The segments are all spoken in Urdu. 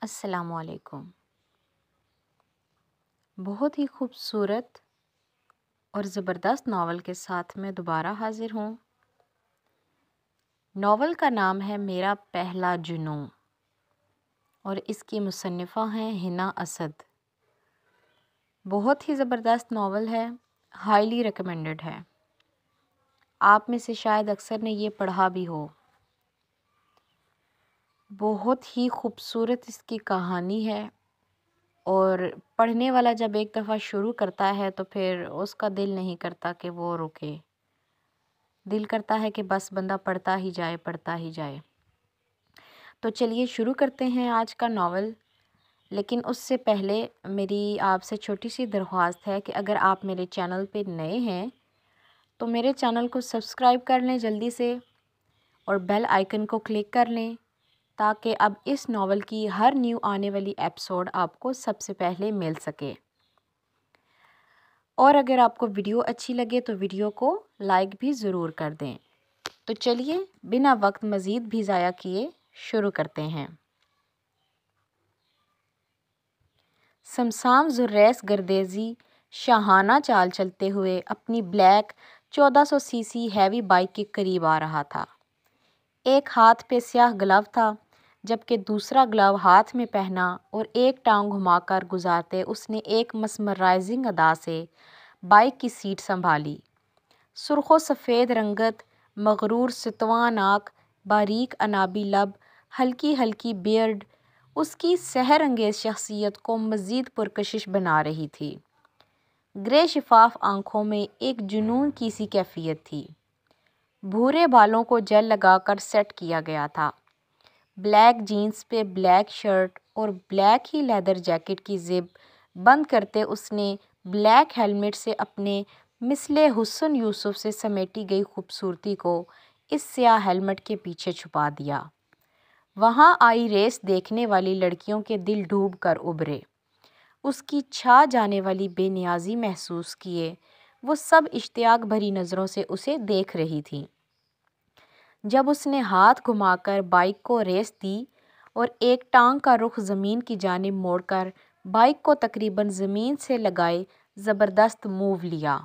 السلام علیکم۔ بہت ہی خوبصورت اور زبردست ناول کے ساتھ میں دوبارہ حاضر ہوں۔ ناول کا نام ہے میرا پہلا جنوں اور اس کی مصنفہ ہیں حنا اسد۔ بہت ہی زبردست ناول ہے، ہائیلی ریکمینڈڈ ہے۔ آپ میں سے شاید اکثر نے یہ پڑھا بھی ہو۔ بہت ہی خوبصورت اس کی کہانی ہے اور پڑھنے والا جب ایک دفعہ شروع کرتا ہے تو پھر اس کا دل نہیں کرتا کہ وہ رکے، دل کرتا ہے کہ بس بندہ پڑھتا ہی جائے۔ تو چلیے شروع کرتے ہیں آج کا ناول، لیکن اس سے پہلے میری آپ سے چھوٹی سی درخواست ہے کہ اگر آپ میرے چینل پہ نئے ہیں تو میرے چینل کو سبسکرائب کر لیں جلدی سے اور بیل آئیکن کو کلک کر لیں تاکہ اب اس ناول کی ہر نیو آنے والی ایپیسوڈ آپ کو سب سے پہلے مل سکے۔ اور اگر آپ کو ویڈیو اچھی لگے تو ویڈیو کو لائک بھی ضرور کر دیں۔ تو چلیے بنا وقت مزید بھی ضائع کیے شروع کرتے ہیں۔ سمسام زریس گردیزی شاہانہ چال چلتے ہوئے اپنی بلیک 1400 سی سی ہیوی بائک کے قریب آ رہا تھا۔ ایک ہاتھ پہ سیاہ گلو تھا جبکہ دوسرا گلو ہاتھ میں پہنا اور ایک ٹانگ گھما کر گزارتے اس نے ایک مسمرائزنگ ادا سے بائک کی سیٹ سنبھالی۔ سرخ و سفید رنگت، مغرور ستواں ناک، باریک انابی لب، ہلکی ہلکی بیئرڈ اس کی سحر انگیز شخصیت کو مزید پرکشش بنا رہی تھی۔ گرے شفاف آنکھوں میں ایک جنون کی سی کیفیت تھی۔ بھورے بالوں کو جیل لگا کر سیٹ کیا گیا تھا۔ بلیک جینز پہ بلیک شرٹ اور بلیک ہی لیدر جیکٹ کی زپ بند کرتے اس نے بلیک ہیلمٹ سے اپنے مثل حسن یوسف سے سمیٹی گئی خوبصورتی کو اس سیاہ ہیلمٹ کے پیچھے چھپا دیا۔ وہاں آئی ریس دیکھنے والی لڑکیوں کے دل ڈوب کر ابھرے۔ اس کی چھا جانے والی بے نیازی محسوس کیے، وہ سب اشتیاق بھری نظروں سے اسے دیکھ رہی تھیں۔ جب اس نے ہاتھ گھما کر بائک کو ریس دی اور ایک ٹانگ کا رخ زمین کی جانب موڑ کر بائک کو تقریباً زمین سے لگائے زبردست موو لیا،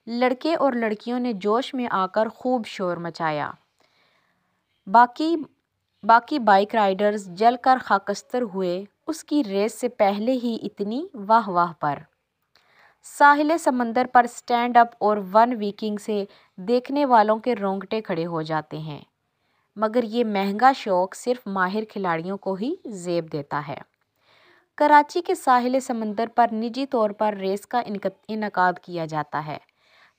لڑکے اور لڑکیوں نے جوش میں آ کر خوب شور مچایا۔ باقی بائک رائڈرز جل کر خاکستر ہوئے اس کی ریس سے پہلے ہی اتنی واہ واہ پر۔ ساحل سمندر پر سٹینڈ اپ اور ون ویکنگ سے دیکھنے والوں کے رونگٹے کھڑے ہو جاتے ہیں، مگر یہ مہنگا شوق صرف ماہر کھلاڑیوں کو ہی زیب دیتا ہے۔ کراچی کے ساحل سمندر پر نجی طور پر ریس کا انعقاد کیا جاتا ہے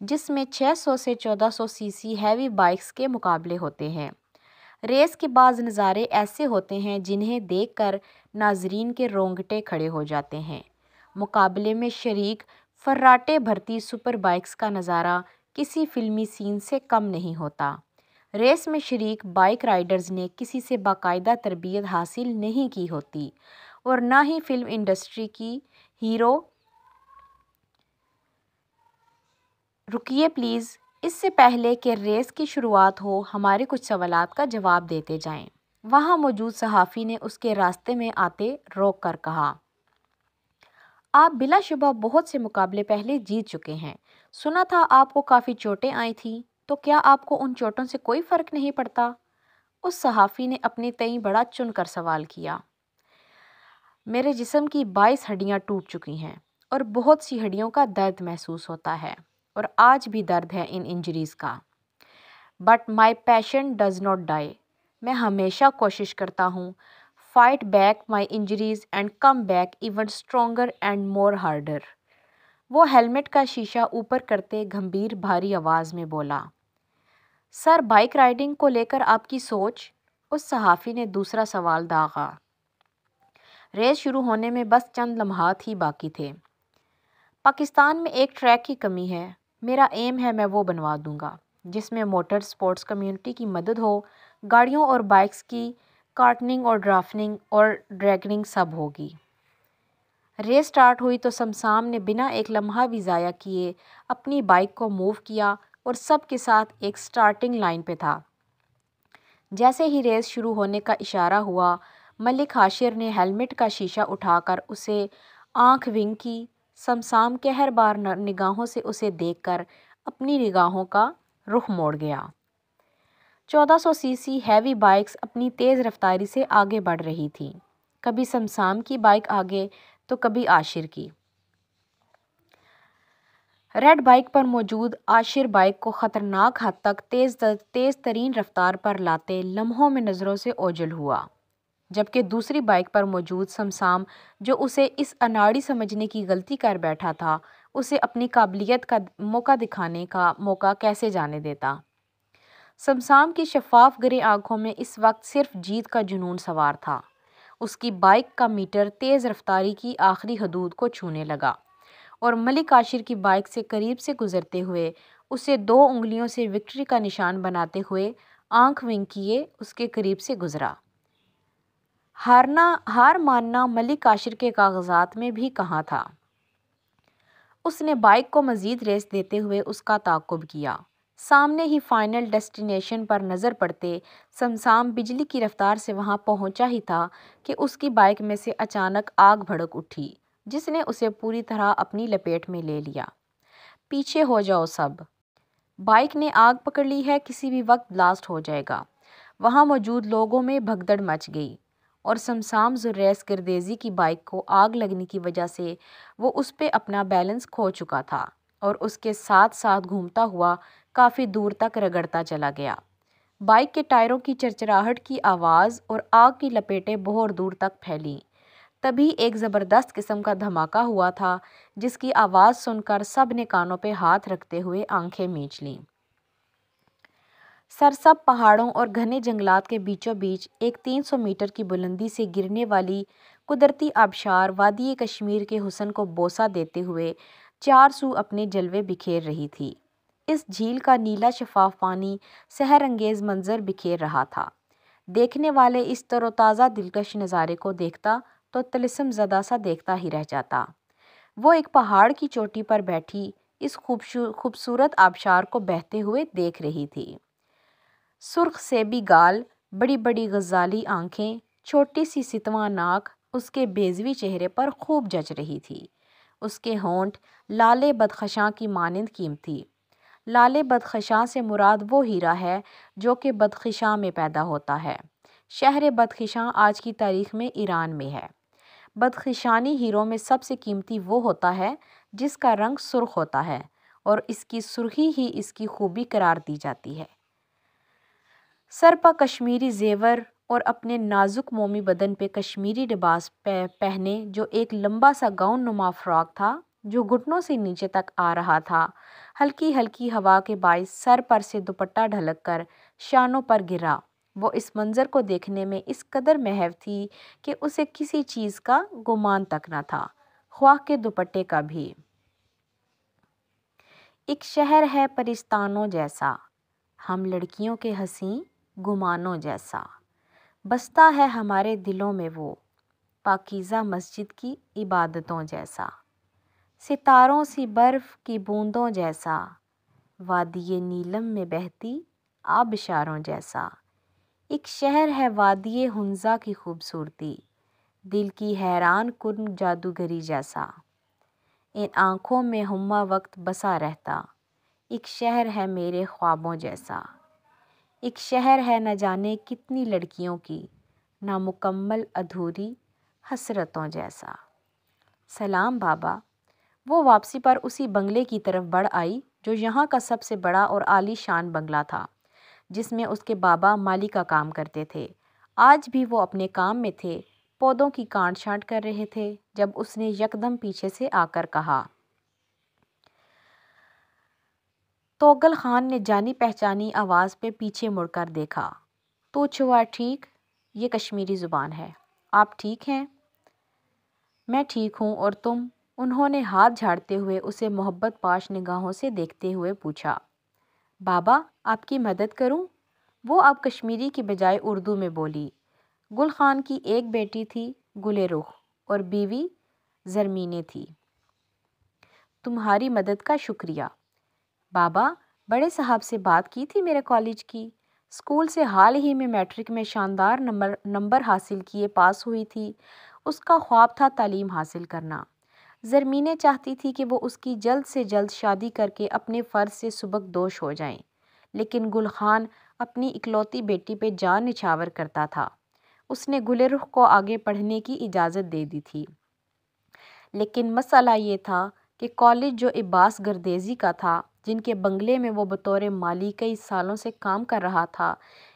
جس میں 600 سے 1400 سی سی ہیوی بائکس کے مقابلے ہوتے ہیں۔ ریس کے بعض نظارے ایسے ہوتے ہیں جنہیں دیکھ کر ناظرین کے رونگٹے کھڑے ہو جاتے ہیں۔ مقابلے میں شریک فراٹے بھرتی سپر بائکس کا نظارہ کسی فلمی سین سے کم نہیں ہوتا۔ ریس میں شریک بائک رائڈرز نے کسی سے باقاعدہ تربیت حاصل نہیں کی ہوتی اور نہ ہی فلم انڈسٹری کی ہیرو۔ رکیے پلیز، اس سے پہلے کہ ریس کی شروعات ہو ہمارے کچھ سوالات کا جواب دیتے جائیں۔ وہاں موجود صحافی نے اس کے راستے میں آتے روک کر کہا، آپ بلا شبہ بہت سے مقابلے پہلے جیت چکے ہیں، سنا تھا آپ کو کافی چوٹیں آئی تھیں، تو کیا آپ کو ان چوٹوں سے کوئی فرق نہیں پڑتا؟ اس صحافی نے اپنے تئیں بڑا چن کر سوال کیا۔ میرے جسم کی 22 ہڈیاں ٹوٹ چکی ہیں اور بہت سی ہڈیوں کا درد محسوس ہوتا ہے اور آج بھی درد ہے ان انجریز کا۔ But my passion does not die, میں ہمیشہ کوشش کرتا ہوں fight back my injuries and come back even stronger and more harder. وہ ہیلمٹ کا شیشہ اوپر کرتے گمبھیر بھاری آواز میں بولا۔ سر، بائک رائڈنگ کو لے کر آپ کی سوچ؟ اس صحافی نے دوسرا سوال داغا۔ ریس شروع ہونے میں بس چند لمحات ہی باقی تھے۔ پاکستان میں ایک ٹریک کی کمی ہے، میرا ایم ہے میں وہ بنوا دوں گا جس میں موٹر سپورٹس کمیونٹی کی مدد ہو، گاڑیوں اور بائکس کی کارٹننگ اور ڈرافٹنگ اور ڈریگنگ سب ہوگی۔ ریس سٹارٹ ہوئی تو سمسام نے بنا ایک لمحہ بھی ضائع کیے اپنی بائک کو موو کیا اور سب کے ساتھ ایک سٹارٹنگ لائن پہ تھا۔ جیسے ہی ریس شروع ہونے کا اشارہ ہوا، ملک حاشر نے ہیلمٹ کا شیشہ اٹھا کر اسے آنکھ ونک کی۔ سمسام قہر بار نگاہوں سے اسے دیکھ کر اپنی نگاہوں کا رخ موڑ گیا۔ 1400 سی سی ہیوی بائکس اپنی تیز رفتاری سے آگے بڑھ رہی تھیں، کبھی سمسام کی بائک آگے تو کبھی عاشر کی۔ ریڈ بائک پر موجود عاشر بائک کو خطرناک حد تک تیز ترین رفتار پر لاتے لمحوں میں نظروں سے اوجھل ہوا، جبکہ دوسری بائک پر موجود سمسام، جو اسے اس اناڑی سمجھنے کی غلطی کر بیٹھا تھا، اسے اپنی قابلیت کا موقع دکھانے کا موقع کیسے جانے دیتا۔ سمسام کی شفاف گرے آنکھوں میں اس وقت صرف جیت کا جنون سوار تھا۔ اس کی بائک کا میٹر تیز رفتاری کی آخری حدود کو چھونے لگا اور ملک عاشر کی بائک سے قریب سے گزرتے ہوئے اسے 2 انگلیوں سے وکٹری کا نشان بناتے ہوئے آنکھ ونک کیے اس کے قریب سے گزرا۔ ہار ماننا ملک عاشر کے کاغذات میں بھی کہاں تھا۔ اس نے بائک کو مزید ریس دیتے ہوئے اس کا تعاقب کیا۔ سامنے ہی فائنل ڈیسٹینیشن پر نظر پڑتے سمسام بجلی کی رفتار سے وہاں پہنچا ہی تھا کہ اس کی بائک میں سے اچانک آگ بھڑک اٹھی، جس نے اسے پوری طرح اپنی لپیٹ میں لے لیا۔ پیچھے ہو جاؤ سب، بائک نے آگ پکڑ لی ہے، کسی بھی وقت بلاسٹ ہو جائے گا۔ وہاں موجود لوگوں میں بھگدڑ مچ گئی اور سمسام ذوالریس گردیزی کی بائک کو آگ لگنے کی وجہ سے وہ اس پہ اپنا بیلنس کھو چکا تھا اور اس کے ساتھ ساتھ گھومتا ہوا کافی دور تک رگڑتا چلا گیا۔ بائک کے ٹائروں کی چرچراہٹ کی آواز اور آگ کی لپیٹیں بہت دور تک پھیلیں۔ تبھی ایک زبردست قسم کا دھماکہ ہوا تھا، جس کی آواز سن کر سب نے کانوں پہ ہاتھ رکھتے ہوئے آنکھیں میچ لیں۔ سرسب پہاڑوں اور گھنے جنگلات کے بیچوں بیچ ایک 300 میٹر کی بلندی سے گرنے والی قدرتی آبشار وادی کشمیر کے حسن کو بوسہ دیتے ہوئے چار سو اپنے جلوے بکھیر رہی تھی۔ اس جھیل کا نیلا شفاف پانی سحر انگیز منظر بکھیر رہا تھا۔ دیکھنے والے اس تر و تازہ دلکش نظارے کو دیکھتا تو طلسم زدہ سا دیکھتا ہی رہ جاتا۔ وہ ایک پہاڑ کی چوٹی پر بیٹھی اس خوبصورت آبشار کو بہتے ہوئے دیکھ رہی تھی۔ سرخ سیبی گال، بڑی بڑی غزالی آنکھیں، چھوٹی سی ستواں ناک اس کے بیضوی چہرے پر خوب جچ رہی تھی۔ اس کے ہونٹ لالے بدخشاں کی مانند قیمتی۔ لالے بدخشاں سے مراد وہ ہیرا ہے جو کہ بدخشاں میں پیدا ہوتا ہے۔ شہر بدخشاں آج کی تاریخ میں ایران میں ہے۔ بدخشانی ہیروں میں سب سے قیمتی وہ ہوتا ہے جس کا رنگ سرخ ہوتا ہے اور اس کی سرخی ہی اس کی خوبی قرار دی جاتی ہے۔ سر پر کشمیری زیور اور اپنے نازک مومی بدن پہ کشمیری لباس پہنے جو ایک لمبا سا گاؤن نما فراک تھا جو گھٹنوں سے نیچے تک آ رہا تھا، ہلکی ہلکی ہوا کے باعث سر پر سے دوپٹہ ڈھلک کر شانوں پر گرا۔ وہ اس منظر کو دیکھنے میں اس قدر محو تھی کہ اسے کسی چیز کا گمان تک نہ تھا، خواہ کے دوپٹے کا بھی۔ ایک شہر ہے پرستانوں جیسا، ہم لڑکیوں کے حسین گمانوں جیسا، بستا ہے ہمارے دلوں میں وہ پاکیزہ مسجد کی عبادتوں جیسا، ستاروں سی برف کی بوندوں جیسا، وادی نیلم میں بہتی آبشاروں جیسا۔ ایک شہر ہے وادی ہنزا کی خوبصورتی، دل کی حیران کن جادوگری جیسا، ان آنکھوں میں ہمہ وقت بسا رہتا، ایک شہر ہے میرے خوابوں جیسا۔ ایک شہر ہے نہ جانے کتنی لڑکیوں کی نامکمل ادھوری حسرتوں جیسا۔ سلام بابا۔ وہ واپسی پر اسی بنگلے کی طرف بڑھ آئی جو یہاں کا سب سے بڑا اور عالی شان بنگلہ تھا، جس میں اس کے بابا مالی کا کام کرتے تھے۔ آج بھی وہ اپنے کام میں تھے، پودوں کی کانٹ چھانٹ کر رہے تھے، جب اس نے یکدم پیچھے سے آ کر کہا۔ توغل خان نے جانی پہچانی آواز پہ پیچھے مڑ کر دیکھا۔ تو چھوا ٹھیک؟ یہ کشمیری زبان ہے۔ آپ ٹھیک ہیں؟ میں ٹھیک ہوں، اور تم؟ انہوں نے ہاتھ جھاڑتے ہوئے اسے محبت پاش نگاہوں سے دیکھتے ہوئے پوچھا۔ بابا، آپ کی مدد کروں؟ وہ اب کشمیری کی بجائے اردو میں بولی۔ گل خان کی ایک بیٹی تھی گل رخ اور بیوی زرمینے تھی۔ تمہاری مدد کا شکریہ۔ بابا، بڑے صاحب سے بات کی تھی میرے کالج کی؟ اسکول سے حال ہی میں میٹرک میں شاندار نمبر حاصل کیے پاس ہوئی تھی۔ اس کا خواب تھا تعلیم حاصل کرنا۔ زرمینہ چاہتی تھی کہ وہ اس کی جلد سے جلد شادی کر کے اپنے فرض سے سبکدوش ہو جائیں، لیکن گل خان اپنی اکلوتی بیٹی پہ جان نچھاور کرتا تھا۔ اس نے گل رخ کو آگے پڑھنے کی اجازت دے دی تھی، لیکن مسئلہ یہ تھا کہ کالج جو عباس گردیزی کا تھا، جن کے بنگلے میں وہ بطور مالی کئی سالوں سے کام کر رہا تھا،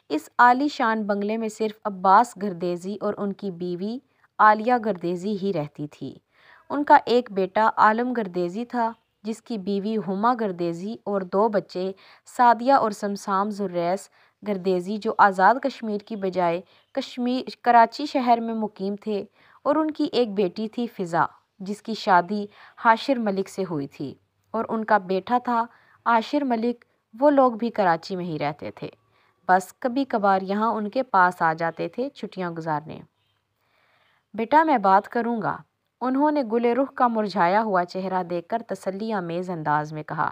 اس عالی شان بنگلے میں صرف عباس گردیزی اور ان کی بیوی عالیہ گردیزی ہی رہتی تھی۔ ان کا ایک بیٹا عالم گردیزی تھا، جس کی بیوی ہما گردیزی اور دو بچے سعدیہ اور سمسام زریس گردیزی جو آزاد کشمیر کی بجائے کراچی شہر میں مقیم تھے، اور ان کی ایک بیٹی تھی فضا، جس کی شادی حاشر ملک سے ہوئی تھی، اور ان کا بیٹا تھا عاشر ملک۔ وہ لوگ بھی کراچی میں ہی رہتے تھے، بس کبھی کبھار یہاں ان کے پاس آ جاتے تھے چھٹیاں گزارنے۔ بیٹا میں بات کروں گا، انہوں نے گل رخ کا مرجھایا ہوا چہرہ دیکھ کر تسلی آمیز انداز میں کہا۔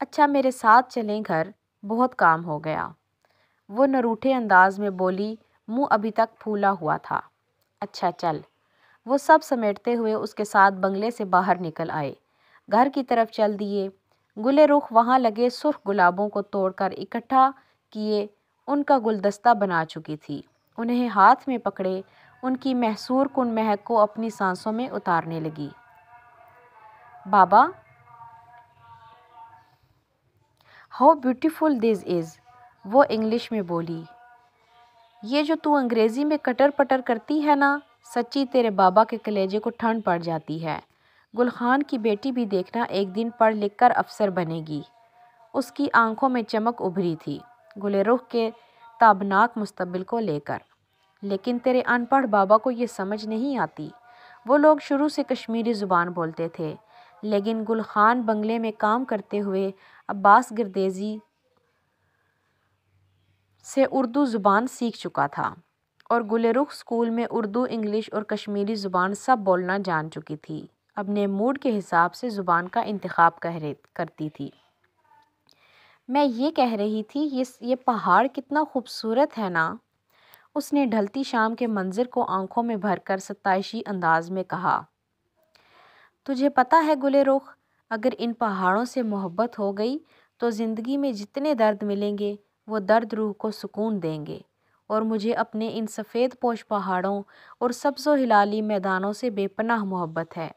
اچھا میرے ساتھ چلیں گھر، بہت کام ہو گیا، وہ نروٹھے انداز میں بولی، منہ ابھی تک پھولا ہوا تھا۔ اچھا چل، وہ سب سمیٹتے ہوئے اس کے ساتھ بنگلے سے باہر نکل آئے، گھر کی طرف چل دیے۔ گل رخ وہاں لگے سرخ گلابوں کو توڑ کر اکٹھا کیے ان کا گلدستہ بنا چکی تھی، انہیں ہاتھ میں پکڑے ان کی محصور کن مہک کو اپنی سانسوں میں اتارنے لگی۔ بابا، ہاؤ بیوٹیفل دس از، وہ انگلش میں بولی۔ یہ جو تو انگریزی میں کٹر پٹر کرتی ہے نا، سچی تیرے بابا کے کلیجے کو ٹھنڈ پڑ جاتی ہے۔ گل خان کی بیٹی بھی دیکھنا ایک دن پڑھ لکھ کر افسر بنے گی۔ اس کی آنکھوں میں چمک ابھری تھی گل رخ کے تابناک مستقبل کو لے کر۔ لیکن تیرے ان پڑھ بابا کو یہ سمجھ نہیں آتی۔ وہ لوگ شروع سے کشمیری زبان بولتے تھے، لیکن گل خان بنگلے میں کام کرتے ہوئے عباس گردیزی سے اردو زبان سیکھ چکا تھا، اور گل رخ اسکول میں اردو، انگلش اور کشمیری زبان سب بولنا جان چکی تھی، اپنے موڈ کے حساب سے زبان کا انتخاب کرتی تھی۔ میں یہ کہہ رہی تھی یہ پہاڑ کتنا خوبصورت ہے نا، اس نے ڈھلتی شام کے منظر کو آنکھوں میں بھر کر ستائشی انداز میں کہا۔ تجھے پتہ ہے گل رخ، اگر ان پہاڑوں سے محبت ہو گئی تو زندگی میں جتنے درد ملیں گے وہ درد روح کو سکون دیں گے، اور مجھے اپنے ان سفید پوش پہاڑوں اور سبز و ہلالی میدانوں سے بے پناہ محبت ہے۔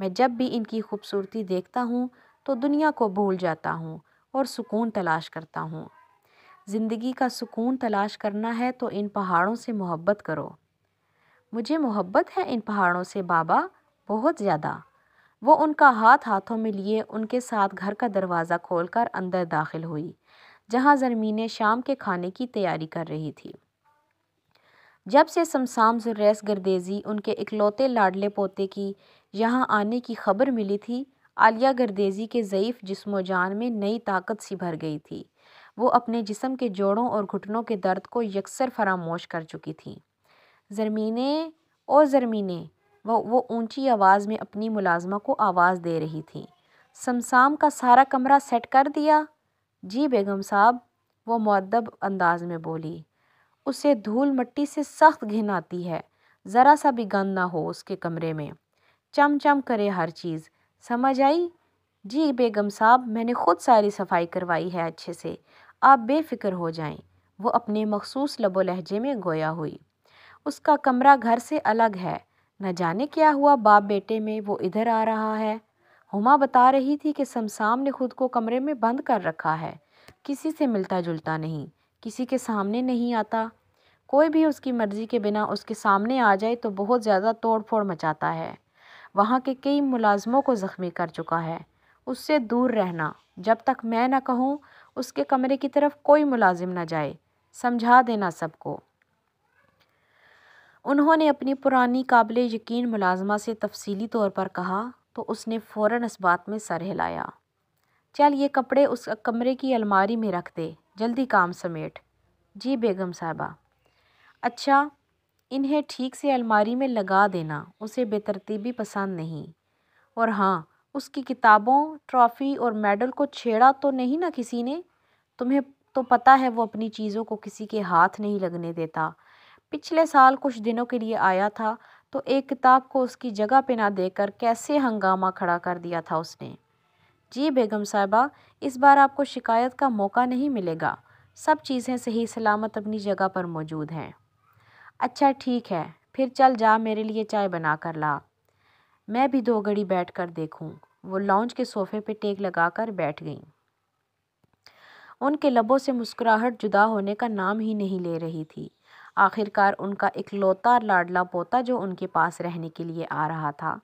میں جب بھی ان کی خوبصورتی دیکھتا ہوں تو دنیا کو بھول جاتا ہوں اور سکون تلاش کرتا ہوں۔ زندگی کا سکون تلاش کرنا ہے تو ان پہاڑوں سے محبت کرو۔ مجھے محبت ہے ان پہاڑوں سے بابا، بہت زیادہ۔ وہ ان کا ہاتھ ہاتھوں میں لیے ان کے ساتھ گھر کا دروازہ کھول کر اندر داخل ہوئی، جہاں زرمینہ شام کے کھانے کی تیاری کر رہی تھی۔ جب سے سمسام زریس گردیزی ان کے اکلوتے لاڈلے پوتے کی یہاں آنے کی خبر ملی تھی، عالیہ گردیزی کے ضعیف جسم و جان میں نئی طاقت سی بھر گئی تھی۔ وہ اپنے جسم کے جوڑوں اور گھٹنوں کے درد کو یکسر فراموش کر چکی تھیں۔ زرمینہ، او زرمینہ، وہ اونچی آواز میں اپنی ملازمہ کو آواز دے رہی تھیں۔ سمسام کا سارا کمرہ سیٹ کر دیا؟ جی بیگم صاحب، وہ مؤدب انداز میں بولی۔ اسے دھول مٹی سے سخت گھن آتی ہے، ذرا سا بھی گند نہ ہو اس کے کمرے میں، چم چم کرے ہر چیز، سمجھ آئی؟ جی بیگم صاحب، میں نے خود ساری صفائی کروائی ہے اچھے سے، آپ بے فکر ہو جائیں، وہ اپنے مخصوص لب و لہجے میں گویا ہوئی۔ اس کا کمرہ گھر سے الگ ہے، نہ جانے کیا ہوا باپ بیٹے میں، وہ ادھر آ رہا ہے۔ ہما بتا رہی تھی کہ سمسام نے خود کو کمرے میں بند کر رکھا ہے، کسی سے ملتا جلتا نہیں، کسی کے سامنے نہیں آتا، کوئی بھی اس کی مرضی کے بنا اس کے سامنے آ جائے تو بہت زیادہ توڑ پھوڑ مچاتا ہے، وہاں کے کئی ملازموں کو زخمی کر چکا ہے۔ اس سے دور رہنا، جب تک میں نہ کہوں اس کے کمرے کی طرف کوئی ملازم نہ جائے، سمجھا دینا سب کو۔ انہوں نے اپنی پرانی قابل یقین ملازمہ سے تفصیلی طور پر کہا تو اس نے فوراً اس بات میں سر ہلایا۔ چل یہ کپڑے اس کمرے کی الماری میں رکھ دے، جلدی کام سمیٹ۔ جی بیگم صاحبہ۔ اچھا، انہیں ٹھیک سے الماری میں لگا دینا، اسے بے ترتیبی پسند نہیں۔ اور ہاں، اس کی کتابوں، ٹرافی اور میڈل کو چھیڑا تو نہیں نا کسی نے؟ تو پتہ ہے وہ اپنی چیزوں کو کسی کے ہاتھ نہیں لگنے دیتا۔ پچھلے سال کچھ دنوں کے لیے آیا تھا تو ایک کتاب کو اس کی جگہ پہ نہ دے کر کیسے ہنگامہ کھڑا کر دیا تھا اس نے۔ جی بیگم صاحبہ، اس بار آپ کو شکایت کا موقع نہیں ملے گا، سب چیزیں صحیح سلامت اپنی جگہ پر موجود ہیں۔ اچھا ٹھیک ہے، پھر چل جا میرے لیے چائے بنا کر لا، میں بھی 2 گھڑی بیٹھ کر دیکھوں۔ وہ لاؤنج کے صوفے پہ ٹیک لگا کر بیٹھ گئیں۔ ان کے لبوں سے مسکراہٹ جدا ہونے کا نام ہی نہیں لے رہی تھی۔ آخرکار ان کا اکلوتا لاڈلا پوتا جو ان کے پاس رہنے کے لیے آ رہا تھا